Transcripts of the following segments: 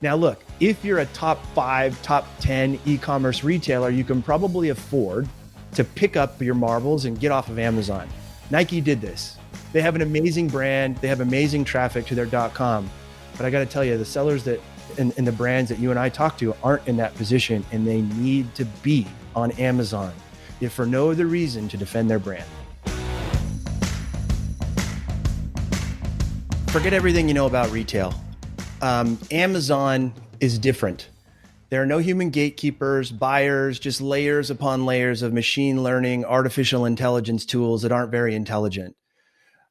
Now, look, if you're a top 5, top 10 e-commerce retailer, you can probably afford to pick up your marbles and get off of Amazon. Nike did this. They have an amazing brand. They have amazing traffic to their .com. But I got to tell you, the sellers that and the brands that you and I talk to aren't in that position, and they need to be on Amazon, if for no other reason to defend their brand. Forget everything you know about retail. Amazon is different. There are no human gatekeepers, buyers, just layers upon layers of machine learning, artificial intelligence tools that aren't very intelligent.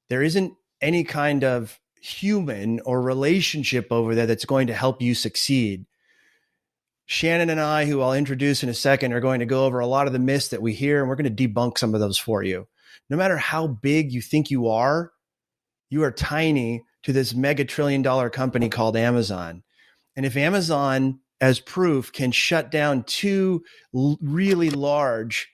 There isn't any kind of human or relationship over there that's going to help you succeed. Shannon and I, who I'll introduce in a second, are going to go over a lot of the myths that we hear, and we're going to debunk some of those for you. No matter how big you think you are tiny to this mega trillion-dollar company called Amazon. And if Amazon, as proof, can shut down 2 really large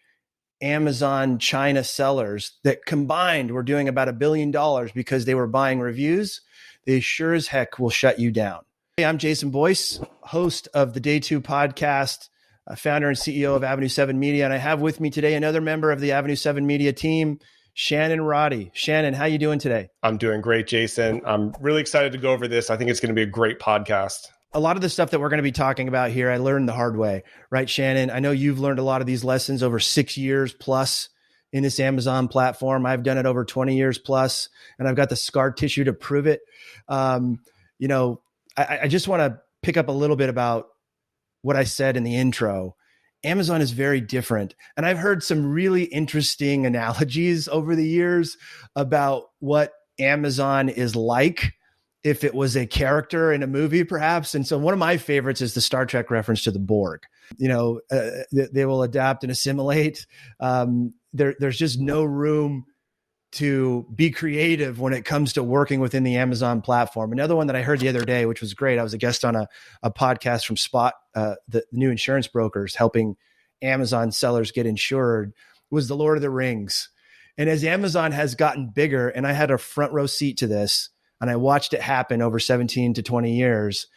Amazon China sellers that combined were doing about $1 billion because they were buying reviews, they sure as heck will shut you down. Hey, I'm Jason Boyce, host of the Day 2 podcast, founder and CEO of Avenue 7 Media. And I have with me today another member of the Avenue 7 Media team, Shannon Roddy. Shannon, how you doing today? I'm doing great, Jason. I'm really excited to go over this. I think it's going to be a great podcast. A lot of the stuff that we're going to be talking about here, I learned the hard way, right, Shannon? I know you've learned a lot of these lessons over 6 years plus in this Amazon platform. I've done it over 20 years plus, and I've got the scar tissue to prove it. I just want to pick up a little bit about what I said in the intro. Amazon is very different. And I've heard some really interesting analogies over the years about what Amazon is like if it was a character in a movie, perhaps. And so one of my favorites is the Star Trek reference to the Borg. They will adapt and assimilate. There's just no room to be creative when it comes to working within the Amazon platform. Another one that I heard the other day, which was great, I was a guest on a podcast from Spot, the new insurance brokers helping Amazon sellers get insured, was the Lord of the Rings. And as Amazon has gotten bigger, and I had a front row seat to this, and I watched it happen over 17 to 20 years,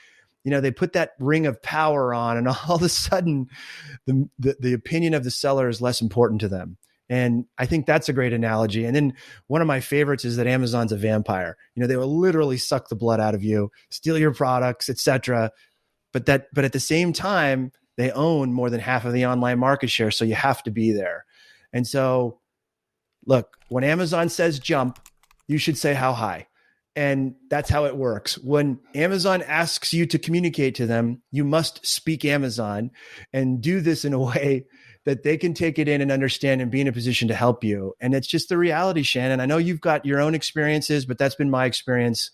they put that ring of power on, and all of a sudden, the opinion of the seller is less important to them. And I think that's a great analogy. And then one of my favorites is that Amazon's a vampire. They will literally suck the blood out of you, steal your products, etc. But at the same time, they own more than half of the online market share. So you have to be there. And so, look, when Amazon says jump, you should say how high. And that's how it works. When Amazon asks you to communicate to them, you must speak Amazon and do this in a way that they can take it in and understand and be in a position to help you. And it's just the reality, Shannon. I know you've got your own experiences, but that's been my experience,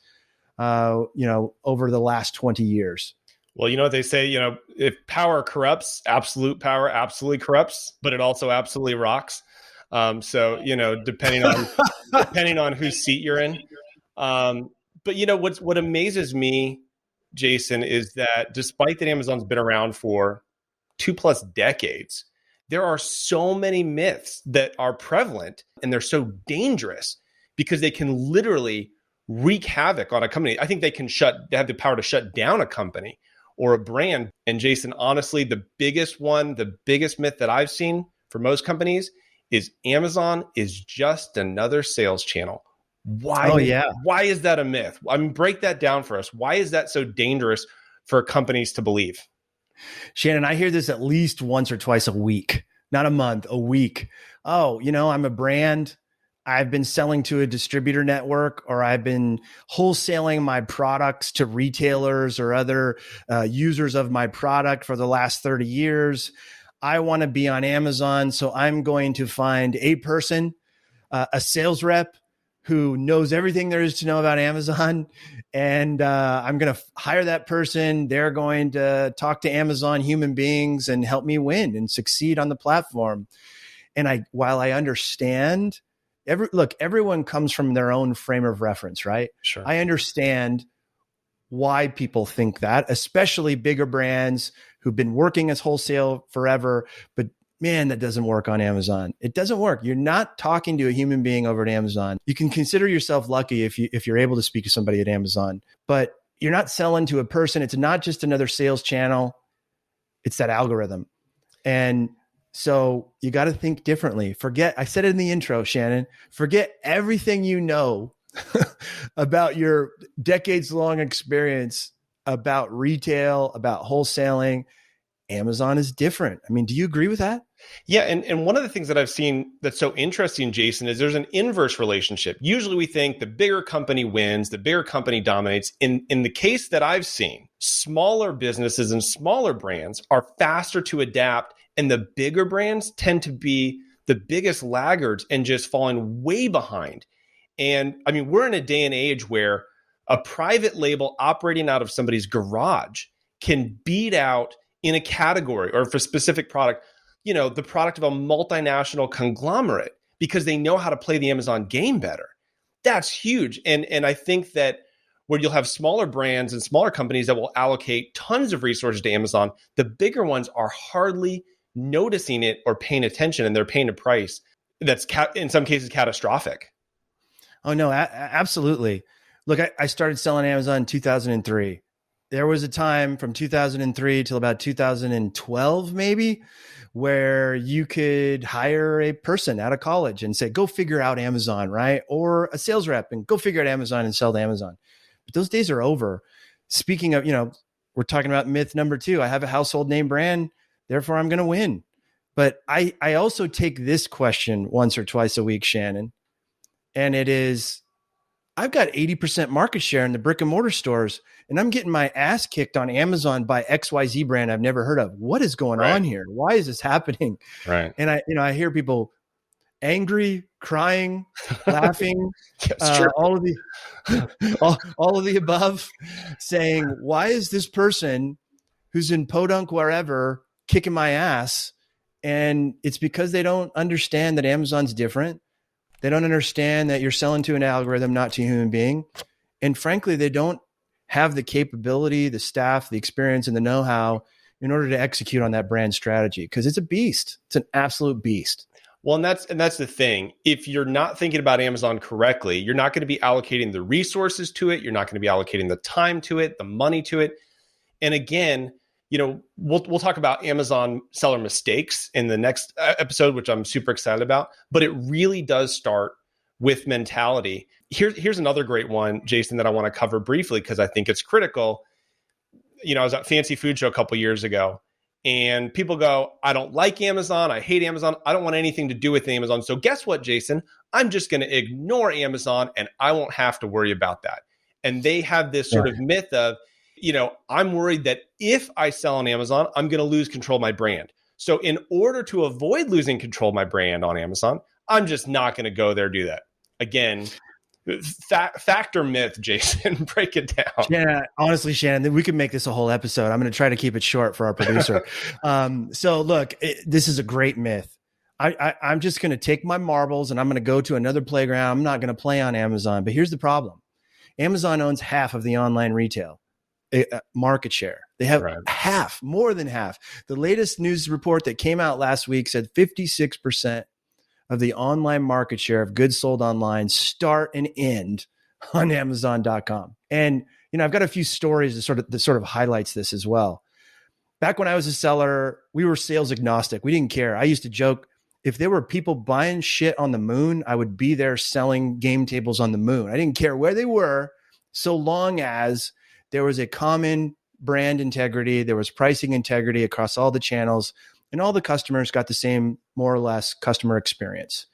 over the last 20 years. Well, you know what they say, if power corrupts, absolute power absolutely corrupts, but it also absolutely rocks. Depending on whose seat you're in. But what amazes me, Jason, is that despite that Amazon's been around for 2+ decades, there are so many myths that are prevalent, and they're so dangerous because they can literally wreak havoc on a company. I think they have the power to shut down a company or a brand. And Jason, honestly, the biggest myth that I've seen for most companies is Amazon is just another sales channel. Why? Oh, yeah. Why is that a myth? I mean, break that down for us. Why is that so dangerous for companies to believe? Shannon, I hear this at least once or twice a week, not a month, a week. Oh, I'm a brand. I've been selling to a distributor network, or I've been wholesaling my products to retailers or other users of my product for the last 30 years. I want to be on Amazon, so I'm going to find a person, a sales rep, who knows everything there is to know about Amazon. And I'm going to hire that person. They're going to talk to Amazon human beings and help me win and succeed on the platform. And while I understand, everyone comes from their own frame of reference, right? Sure. I understand why people think that, especially bigger brands who've been working as wholesale forever, but man, that doesn't work on Amazon. It doesn't work. You're not talking to a human being over at Amazon. You can consider yourself lucky if you're able to speak to somebody at Amazon, but you're not selling to a person. It's not just another sales channel. It's that algorithm. And so you got to think differently. I said it in the intro, Shannon, forget everything you know about your decades long experience about retail, about wholesaling. Amazon is different. I mean, do you agree with that? Yeah. And one of the things that I've seen that's so interesting, Jason, is there's an inverse relationship. Usually we think the bigger company wins, the bigger company dominates. In the case that I've seen, smaller businesses and smaller brands are faster to adapt, and the bigger brands tend to be the biggest laggards and just falling way behind. And I mean, we're in a day and age where a private label operating out of somebody's garage can beat out in a category or for a specific product, the product of a multinational conglomerate because they know how to play the Amazon game better. That's huge. And I think that where you'll have smaller brands and smaller companies that will allocate tons of resources to Amazon, the bigger ones are hardly noticing it or paying attention, and they're paying a price that's in some cases catastrophic. Oh, no, absolutely. Look, I started selling Amazon in 2003. There was a time from 2003 till about 2012, maybe, where you could hire a person out of college and say, go figure out Amazon, right? Or a sales rep and go figure out Amazon and sell to Amazon. But those days are over. Speaking of, we're talking about myth number 2. I have a household name brand, therefore I'm going to win. But I also take this question once or twice a week, Shannon, and it is, I've got 80% market share in the brick and mortar stores, and I'm getting my ass kicked on Amazon by XYZ brand I've never heard of. What is going on here? Why is this happening? Right. And I hear people angry, crying, laughing, all of the above, saying, why is this person who's in Podunk, wherever, kicking my ass? And it's because they don't understand that Amazon's different. They don't understand that you're selling to an algorithm, not to a human being. And frankly, they don't have the capability, the staff, the experience, and the know-how in order to execute on that brand strategy, because it's a beast. It's an absolute beast. Well, and that's the thing. If you're not thinking about Amazon correctly, you're not going to be allocating the resources to it. You're not going to be allocating the time to it, the money to it. And again, we'll talk about Amazon seller mistakes in the next episode, which I'm super excited about. But it really does start with mentality. Here's another great one, Jason, that I want to cover briefly because I think it's critical. I was at Fancy Food Show a couple years ago, and people go, I don't like Amazon. I hate Amazon. I don't want anything to do with Amazon. So guess what, Jason? I'm just going to ignore Amazon and I won't have to worry about that. And they have this sort of myth of, I'm worried that if I sell on Amazon, I'm going to lose control of my brand. So in order to avoid losing control of my brand on Amazon, I'm just not going to go there, do that. Again, fact or myth, Jason? Break it down. Yeah, honestly, Shannon, we could make this a whole episode. I'm going to try to keep it short for our producer. So look, this is a great myth. I'm just going to take my marbles and I'm going to go to another playground. I'm not going to play on Amazon. But here's the problem. Amazon owns half of the online retail market share. They have half, more than half. The latest news report that came out last week said 56% of the online market share of goods sold online start and end on Amazon.com. And I've got a few stories that sort of highlights this as well. Back when I was a seller, we were sales agnostic. We didn't care. I used to joke, if there were people buying shit on the moon, I would be there selling game tables on the moon. I didn't care where they were, so long as there was a common brand integrity, there was pricing integrity across all the channels, and all the customers got the same, more or less, customer experience.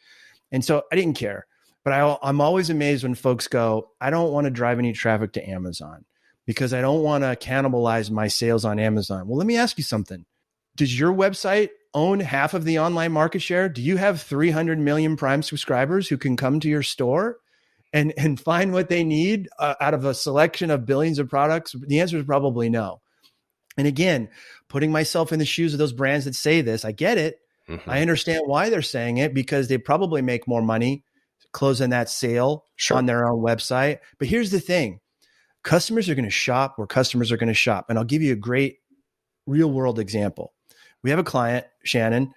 And so I didn't care. But I'm always amazed when folks go, I don't want to drive any traffic to Amazon because I don't want to cannibalize my sales on Amazon. Well, let me ask you something. Does your website own half of the online market share? Do you have 300 million Prime subscribers who can come to your store and find what they need out of a selection of billions of products? The answer is probably no. And again, putting myself in the shoes of those brands that say this, I get it. Mm-hmm. I understand why they're saying it, because they probably make more money closing that sale on their own website. But here's the thing. Customers are going to shop where customers are going to shop. And I'll give you a great real world example. We have a client, Shannon,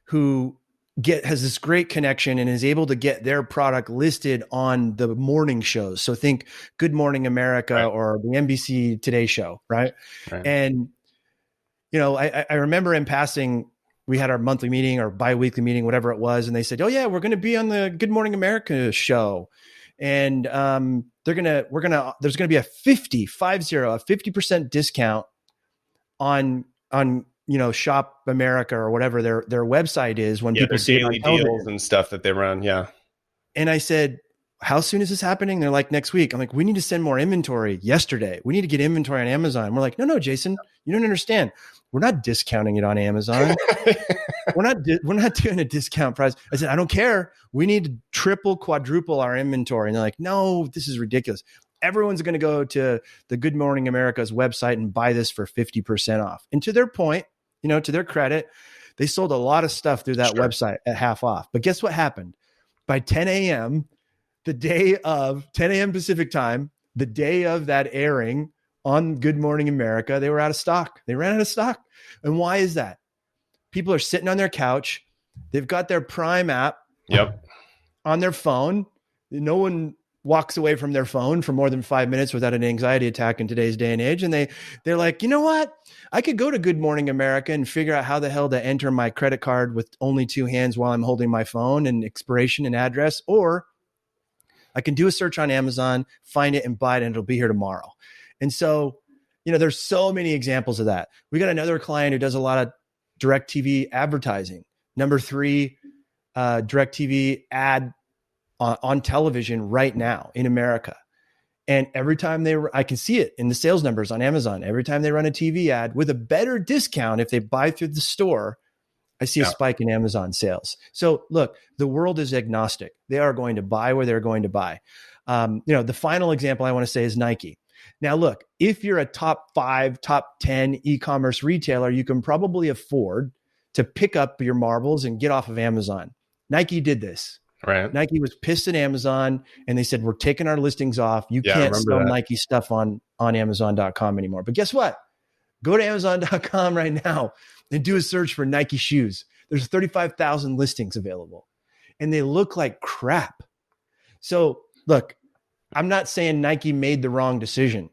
who has this great connection and is able to get their product listed on the morning shows. So think Good Morning America or the NBC Today Show, right? And, I remember in passing, we had our monthly meeting or biweekly meeting, whatever it was. And they said, oh yeah, we're going to be on the Good Morning America show. And there's going to be a 50% discount on Shop America or whatever their website is when people see daily deals and stuff that they run. Yeah. And I said, how soon is this happening? They're like, next week. I'm like, we need to send more inventory yesterday. We need to get inventory on Amazon. We're like, no, Jason, you don't understand. We're not discounting it on Amazon. We're not doing a discount price. I said, I don't care. We need to triple, quadruple our inventory. And they're like, no, this is ridiculous. Everyone's going to go to the Good Morning America's website and buy this for 50% off. And to their point, to their credit, they sold a lot of stuff through that website at half off. But guess what happened? By 10 a.m., the day of 10 a.m. Pacific time, the day of that airing on Good Morning America, they were out of stock. They ran out of stock. And why is that? People are sitting on their couch. They've got their Prime app on their phone. No one walks away from their phone for more than 5 minutes without an anxiety attack in today's day and age. And they're like, you know what? I could go to Good Morning America and figure out how the hell to enter my credit card with only two hands while I'm holding my phone and expiration and address, or I can do a search on Amazon, find it and buy it, and it'll be here tomorrow. And so, there's so many examples of that. We got another client who does a lot of direct TV advertising. Number 3, direct TV ad on television right now in America. And every time I can see it in the sales numbers on Amazon. Every time they run a TV ad with a better discount, if they buy through the store, I see a spike in Amazon sales. So look, the world is agnostic. They are going to buy where they're going to buy. The final example I want to say is Nike. Now, look, if you're a top 5, top 10 e-commerce retailer, you can probably afford to pick up your marbles and get off of Amazon. Nike did this. Right. Nike was pissed at Amazon and they said, we're taking our listings off. You can't sell Nike stuff on Amazon.com anymore. But guess what? Go to Amazon.com right now and do a search for Nike shoes. There's 35,000 listings available and they look like crap. So look, I'm not saying Nike made the wrong decision,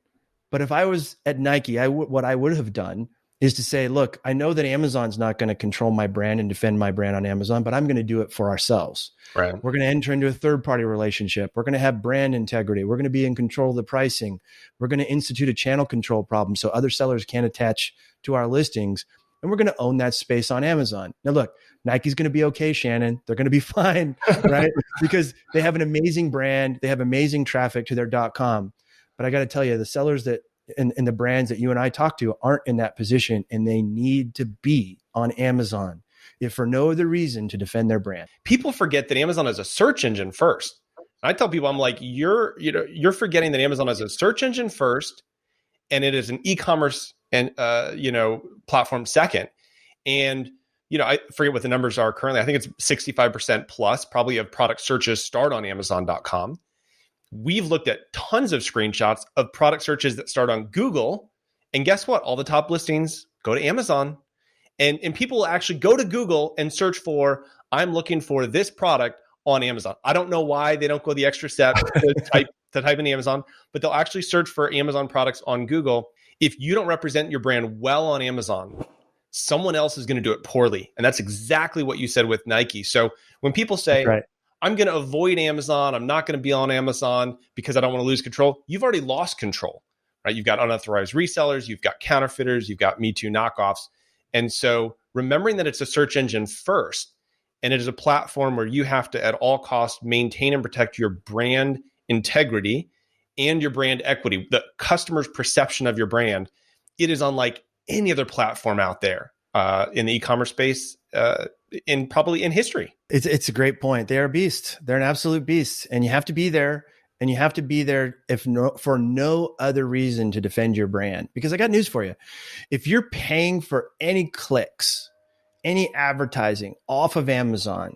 but if I was at Nike, what I would have done is to say, look, I know that Amazon's not going to control my brand and defend my brand on Amazon, but I'm going to do it for ourselves. Right. We're going to enter into a third-party relationship. We're going to have brand integrity. We're going to be in control of the pricing. We're going to institute a channel control problem so other sellers can't attach to our listings. And we're going to own that space on Amazon. Now, look, Nike's going to be okay, Shannon. They're going to be fine, right? Because they have an amazing brand. They have amazing traffic to their .com. But I got to tell you, the sellers that and the brands that you and I talk to aren't in that position, and they need to be on Amazon, if for no other reason, to defend their brand. People forget that Amazon is a search engine first. I tell people, I'm like, you're forgetting that Amazon is a search engine first, and it is an e-commerce and platform second. And I forget what the numbers are currently. I think it's 65% plus probably of product searches start on Amazon.com. We've looked at tons of screenshots of product searches that start on Google. And guess what? All the top listings go to Amazon. And people will actually go to Google and search for, I'm looking for this product on Amazon. I don't know why they don't go the extra step to type in Amazon, but they'll actually search for Amazon products on Google. If you don't represent your brand well on Amazon, someone else is going to do it poorly. And that's exactly what you said with Nike. So when people say, right, I'm going to avoid Amazon, I'm not going to be on Amazon because I don't want to lose control, you've already lost control, right? You've got unauthorized resellers, you've got counterfeiters, you've got Me Too knockoffs. And so remembering that it's a search engine first, and it is a platform where you have to, at all costs, maintain and protect your brand integrity and your brand equity, the customer's perception of your brand. It is unlike any other platform out there in the e-commerce space, probably in history. It's a great point. They are beasts. They're an absolute beast, and you have to be there. And you have to be there for no other reason to defend your brand. Because I got news for you. If you're paying for any clicks, any advertising off of Amazon,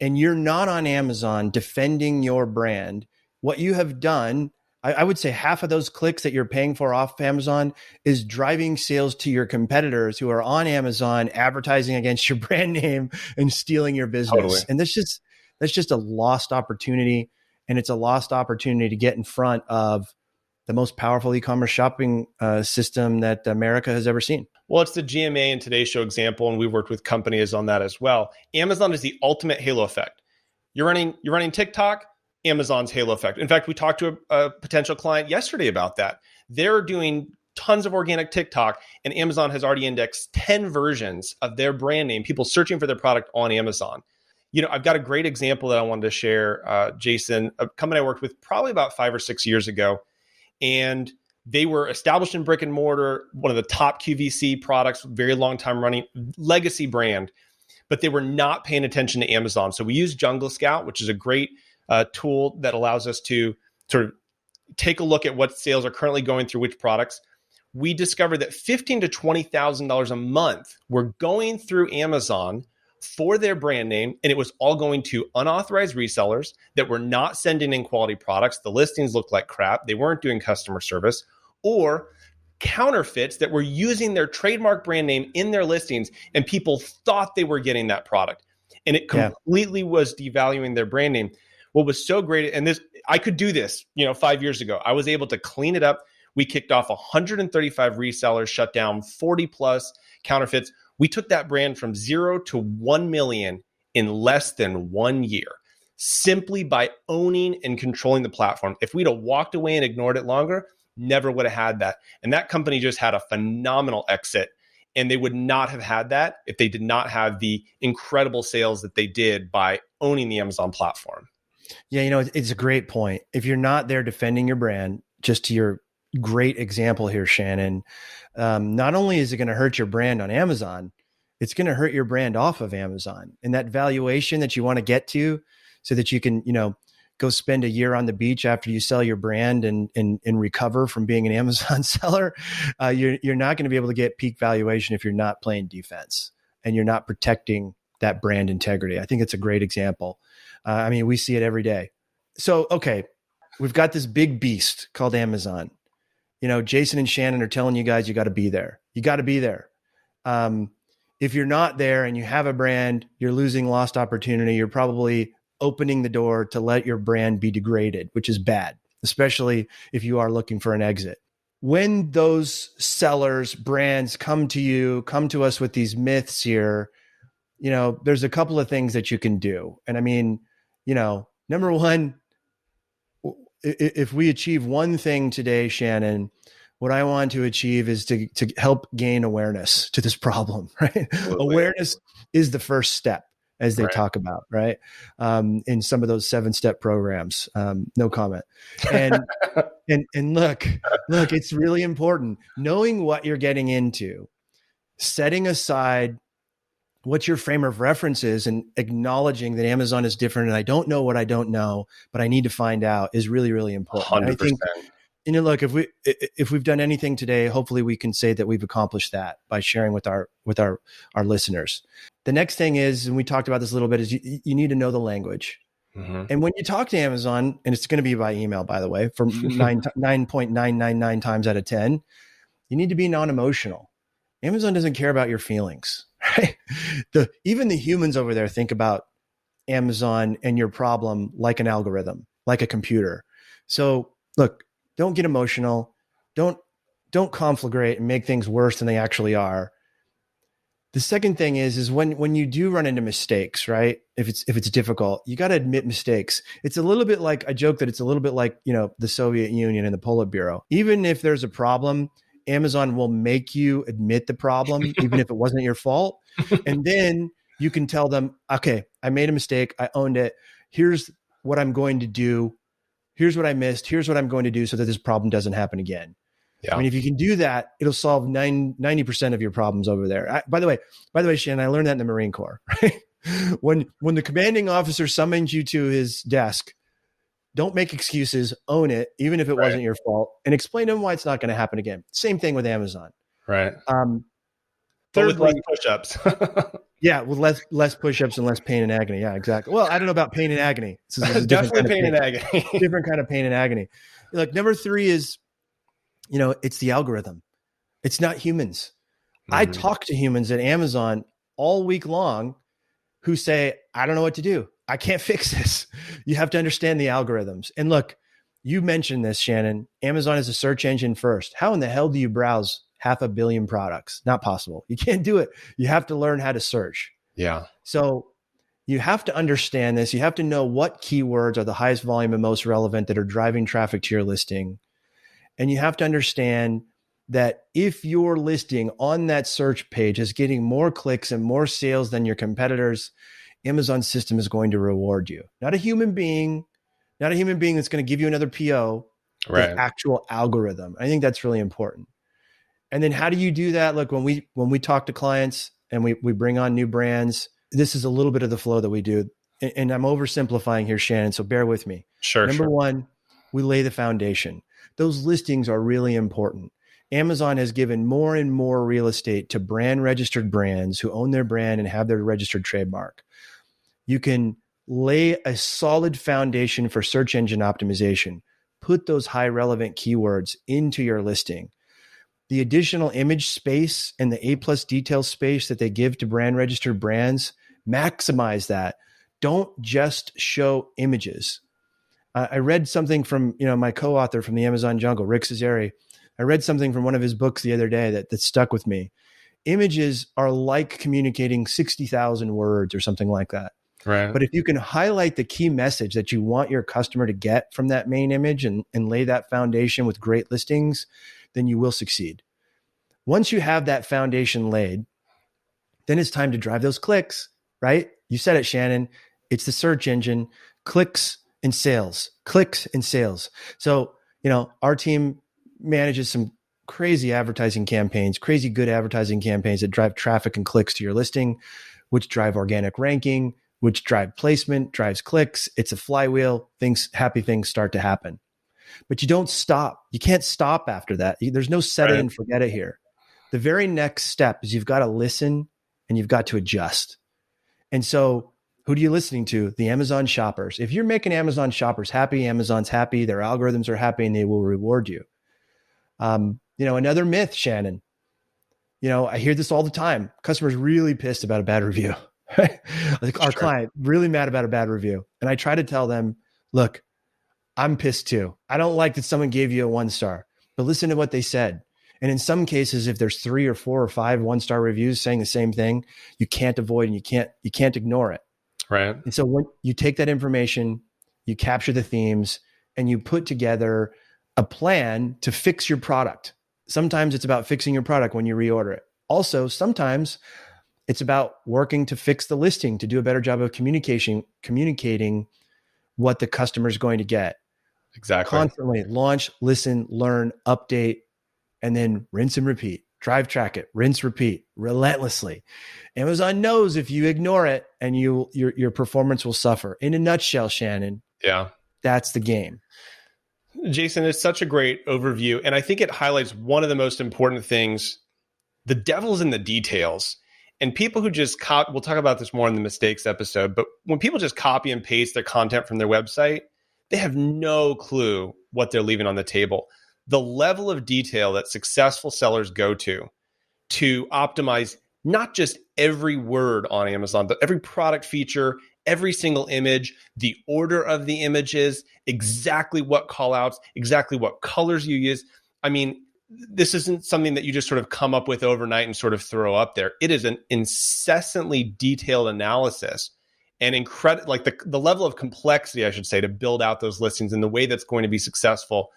and you're not on Amazon defending your brand, what you have done, I would say half of those clicks that you're paying for off Amazon is driving sales to your competitors who are on Amazon advertising against your brand name and stealing your business. Totally. And that's just a lost opportunity. And it's a lost opportunity to get in front of the most powerful e-commerce shopping system that America has ever seen. Well, it's the GMA and Today Show example, and we worked with companies on that as well. Amazon is the ultimate halo effect. You're running TikTok, Amazon's halo effect. In fact, we talked to a potential client yesterday about that. They're doing tons of organic TikTok, and Amazon has already indexed 10 versions of their brand name, people searching for their product on Amazon. I've got a great example that I wanted to share, Jason, a company I worked with probably about 5 or 6 years ago. And they were established in brick and mortar, one of the top QVC products, very long time running, legacy brand, but they were not paying attention to Amazon. So we used Jungle Scout, which is a great tool that allows us to sort of take a look at what sales are currently going through which products. We discovered that $15,000 to $20,000 a month were going through Amazon for their brand name, and it was all going to unauthorized resellers that were not sending in quality products. The listings looked like crap. They weren't doing customer service, or counterfeits that were using their trademark brand name in their listings, and people thought they were getting that product. And it completely was devaluing their brand name. What was so great, and I could do this, 5 years ago. I was able to clean it up. We kicked off 135 resellers, shut down 40 plus counterfeits. We took that brand from 0 to 1 million in less than 1 year, simply by owning and controlling the platform. If we'd have walked away and ignored it longer, never would have had that. And that company just had a phenomenal exit. And they would not have had that if they did not have the incredible sales that they did by owning the Amazon platform. Yeah, it's a great point. If you're not there defending your brand, just to your great example here, Shannon, not only is it going to hurt your brand on Amazon, it's going to hurt your brand off of Amazon. And that valuation that you want to get to so that you can, go spend a year on the beach after you sell your brand and recover from being an Amazon seller, you're not going to be able to get peak valuation if you're not playing defense and you're not protecting that brand integrity. I think it's a great example. We see it every day. So, okay, we've got this big beast called Amazon. Jason and Shannon are telling you guys, you got to be there. You got to be there. If you're not there and you have a brand, you're losing lost opportunity. You're probably opening the door to let your brand be degraded, which is bad, especially if you are looking for an exit. When those sellers, brands come to us with these myths here, there's a couple of things that you can do. And number one, if we achieve one thing today, Shannon, what I want to achieve is to help gain awareness to this problem, right? Absolutely. Awareness is the first step, as they talk about, right? In some of those 7-step programs. No comment. And look, it's really important knowing what you're getting into, setting aside what your frame of reference is and acknowledging that Amazon is different. And I don't know what I don't know, but I need to find out is really, really important. 100%. I think, look, if we've done anything today, hopefully we can say that we've accomplished that by sharing with our listeners. The next thing is, and we talked about this a little bit, is you need to know the language. Mm-hmm. And when you talk to Amazon, and it's going to be by email, by the way, from 9.999 times out of 10, you need to be non-emotional. Amazon doesn't care about your feelings, right? Even the humans over there think about Amazon and your problem like an algorithm, like a computer. So look, don't get emotional. Don't conflagrate and make things worse than they actually are. The second thing is when you do run into mistakes, right? If it's difficult, you got to admit mistakes. It's a little bit like, I joke that it's a little bit like, the Soviet Union and the Politburo. Even if there's a problem, Amazon will make you admit the problem, even if it wasn't your fault. And then you can tell them, okay, I made a mistake. I owned it. Here's what I'm going to do. Here's what I missed. Here's what I'm going to do so that this problem doesn't happen again. Yeah. If you can do that, it'll solve 90% of your problems over there. By the way, Shannon, I learned that in the Marine Corps. Right? When the commanding officer summons you to his desk, don't make excuses, own it, even if it wasn't your fault, and explain to him why it's not going to happen again. Same thing with Amazon. Right. With less push-ups. Yeah, with less push-ups and less pain and agony. Yeah, exactly. Well, I don't know about pain and agony. Definitely pain and agony. Different kind of pain and agony. Look, number three is, it's the algorithm. It's not humans. I talk to humans at Amazon all week long who say, I don't know what to do. I can't fix this. You have to understand the algorithms. And look, you mentioned this, Shannon. Amazon is a search engine first. How in the hell do you browse 500 million products? Not possible. You can't do it. You have to learn how to search. Yeah. So you have to understand this. You have to know what keywords are the highest volume and most relevant that are driving traffic to your listing. And you have to understand that if your listing on that search page is getting more clicks and more sales than your competitors, Amazon's system is going to reward you. Not a human being that's going to give you another PO, right? The actual algorithm. I think that's really important. And then how do you do that? Look, when we talk to clients and we bring on new brands, this is a little bit of the flow that we do. And I'm oversimplifying here, Shannon, so bear with me. Sure. Number one, we lay the foundation. Those listings are really important. Amazon has given more and more real estate to brand registered brands who own their brand and have their registered trademark. You can lay a solid foundation for search engine optimization. Put those high relevant keywords into your listing. The additional image space and the A+ detail space that they give to brand registered brands, maximize that. Don't just show images. I read something from my co-author from the Amazon Jungle, Rick Cesari. I read something from one of his books the other day that stuck with me. Images are like communicating 60,000 words or something like that. Right. But if you can highlight the key message that you want your customer to get from that main image and lay that foundation with great listings, then you will succeed. Once you have that foundation laid, then it's time to drive those clicks, right? You said it, Shannon. It's the search engine, clicks and sales. So, our team manages some crazy advertising campaigns, crazy good advertising campaigns that drive traffic and clicks to your listing, which drive organic ranking, which drive placement, drives clicks. It's a flywheel. Happy things start to happen. But you don't stop. You can't stop after that. There's no set it and forget it here. The very next step is you've got to listen and you've got to adjust. And so who are you listening to? The Amazon shoppers. If you're making Amazon shoppers happy, Amazon's happy, their algorithms are happy, and they will reward you. Another myth, Shannon. I hear this all the time. Customers really pissed about a bad review. Like our client really mad about a bad review. And I try to tell them, look, I'm pissed too. I don't like that someone gave you a 1-star, but listen to what they said. And in some cases, if there's 3 or 4 or 5 1-star reviews saying the same thing, you can't avoid and you can't ignore it. Right. And so when you take that information, you capture the themes, and you put together a plan to fix your product. Sometimes it's about fixing your product when you reorder it. Also, sometimes it's about working to fix the listing, to do a better job of communicating what the customer is going to get. Exactly. Constantly launch, listen, learn, update, and then rinse and repeat. Drive track it, rinse, repeat, relentlessly. Amazon knows if you ignore it, and your performance will suffer. In a nutshell, Shannon. Yeah. That's the game. Jason, it's such a great overview. And I think it highlights one of the most important things. The devil's in the details. And people who just we'll talk about this more in the mistakes episode, but when people just copy and paste their content from their website, they have no clue what they're leaving on the table. The level of detail that successful sellers go to optimize not just every word on Amazon, but every product feature, every single image, the order of the images, exactly what callouts, exactly what colors you use. I mean, this isn't something that you just sort of come up with overnight and sort of throw up there. It is an incessantly detailed analysis and like the level of complexity, I should say, to build out those listings in the way that's going to be successful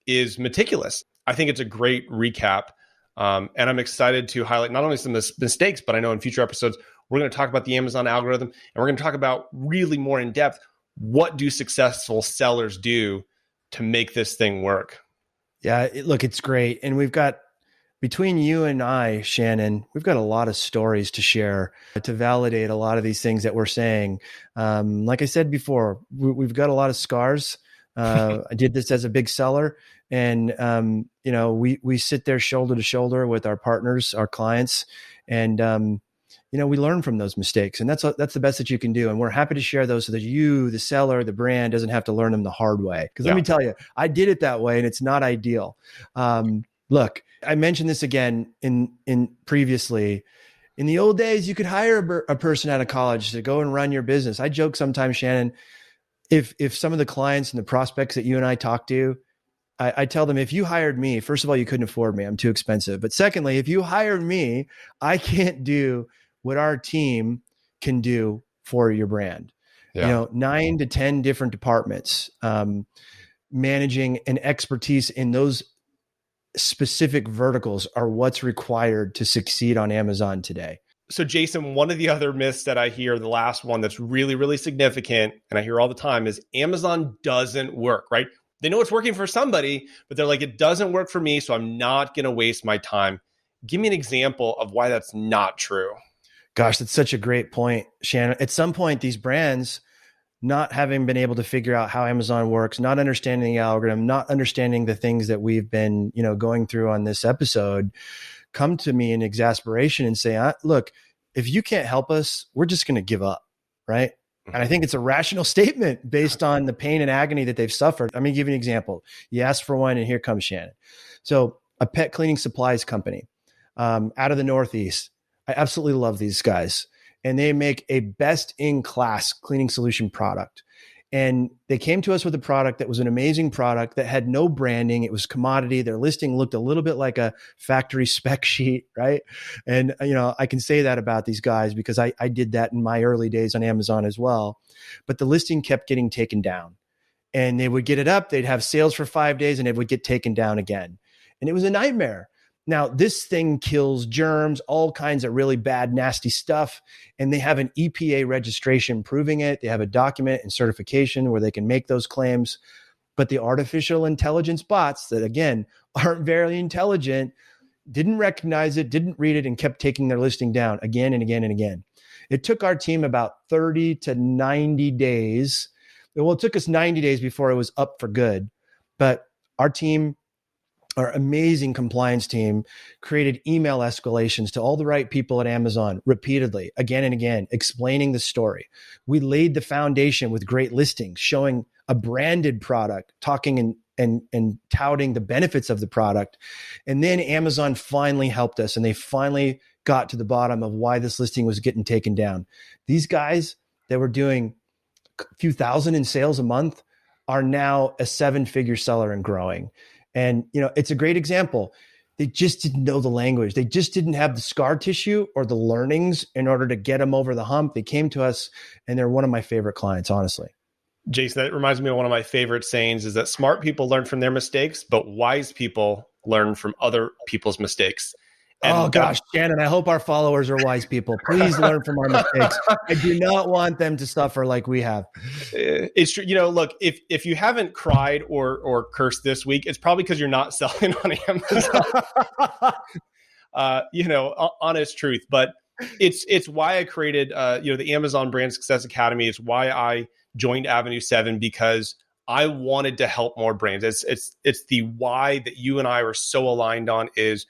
is meticulous. I think it's a great recap. And I'm excited to highlight not only some mistakes, but I know in future episodes, we're going to talk about the Amazon algorithm, and we're going to talk about really more in depth, what do successful sellers do to make this thing work? Yeah, look, it's great. And we've got, between you and I, Shannon, we've got a lot of stories to share to validate a lot of these things that we're saying. Like I said before, we've got a lot of scars. I did this as a big seller, and we sit there shoulder to shoulder with our partners, our clients, and we learn from those mistakes, and that's the best that you can do. And we're happy to share those so that you, the seller, the brand, doesn't have to learn them the hard way. Because let me tell you, I did it that way, and it's not ideal. Look, I mentioned this again in previously. In the old days, you could hire a person out of college to go and run your business. I joke sometimes, Shannon, if some of the clients and the prospects that you and I talk to, I tell them, if you hired me, first of all, you couldn't afford me. I'm too expensive. But secondly, if you hired me, I can't do what our team can do for your brand. 9 to 10 different departments, managing an expertise in those specific verticals are what's required to succeed on Amazon today. So Jason, one of the other myths that I hear, the last one that's really, really significant, and I hear all the time, is Amazon doesn't work, right? They know it's working for somebody, but they're like, it doesn't work for me, so I'm not going to waste my time. Give me an example of why that's not true. Gosh, that's such a great point, Shannon. At some point, these brands, not having been able to figure out how Amazon works, not understanding the algorithm, not understanding the things that we've been, going through on this episode, come to me in exasperation and say, look, if you can't help us, we're just going to give up, right? And I think it's a rational statement based on the pain and agony that they've suffered. Let me give you an example. You asked for one, and here comes Shannon. So a pet cleaning supplies company out of the Northeast. I absolutely love these guys. And they make a best-in-class cleaning solution product. And they came to us with a product that was an amazing product that had no branding. It was commodity. Their listing looked a little bit like a factory spec sheet, right? And, I can say that about these guys because I did that in my early days on Amazon as well. But the listing kept getting taken down. And they would get it up. They'd have sales for 5 days, and it would get taken down again. And it was a nightmare. Now, this thing kills germs, all kinds of really bad, nasty stuff. And they have an EPA registration proving it. They have a document and certification where they can make those claims. But the artificial intelligence bots that, again, aren't very intelligent, didn't recognize it, didn't read it, and kept taking their listing down again and again and again. It took our team about 30 to 90 days. Well, it took us 90 days before it was up for good. But our team, our amazing compliance team, created email escalations to all the right people at Amazon repeatedly, again and again, explaining the story. We laid the foundation with great listings, showing a branded product, talking and touting the benefits of the product. And then Amazon finally helped us, and they finally got to the bottom of why this listing was getting taken down. These guys that were doing a few thousand in sales a month are now a 7-figure seller and growing. And, it's a great example. They just didn't know the language. They just didn't have the scar tissue or the learnings in order to get them over the hump. They came to us, and they're one of my favorite clients, honestly. Jason, that reminds me of one of my favorite sayings is that smart people learn from their mistakes, but wise people learn from other people's mistakes. And gosh, Shannon, I hope our followers are wise people. Please learn from our mistakes. I do not want them to suffer like we have. It's true. Look, if you haven't cried or cursed this week, it's probably because you're not selling on Amazon. Honest truth. But it's why I created, the Amazon Brand Success Academy. It's why I joined Avenue 7, because I wanted to help more brands. It's the why that you and I were so aligned on is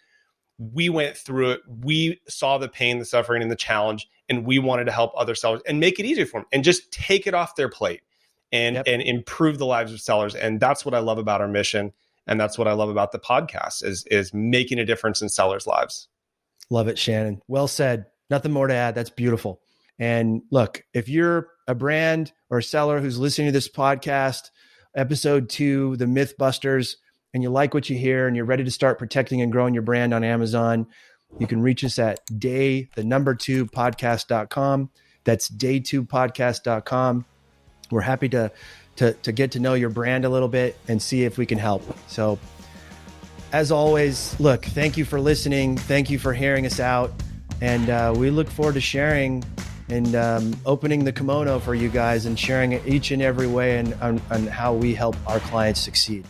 we went through it. We saw the pain, the suffering, and the challenge, and we wanted to help other sellers and make it easier for them and just take it off their plate and improve the lives of sellers. And that's what I love about our mission. And that's what I love about the podcast is making a difference in sellers' lives. Love it, Shannon. Well said. Nothing more to add. That's beautiful. And look, if you're a brand or a seller who's listening to this podcast, episode 2, The Mythbusters, and you like what you hear and you're ready to start protecting and growing your brand on Amazon, you can reach us at day2podcast.com. That's day2podcast.com. We're happy to get to know your brand a little bit and see if we can help. So as always, look, thank you for listening. Thank you for hearing us out. And we look forward to sharing and opening the kimono for you guys and sharing it each and every way on how we help our clients succeed.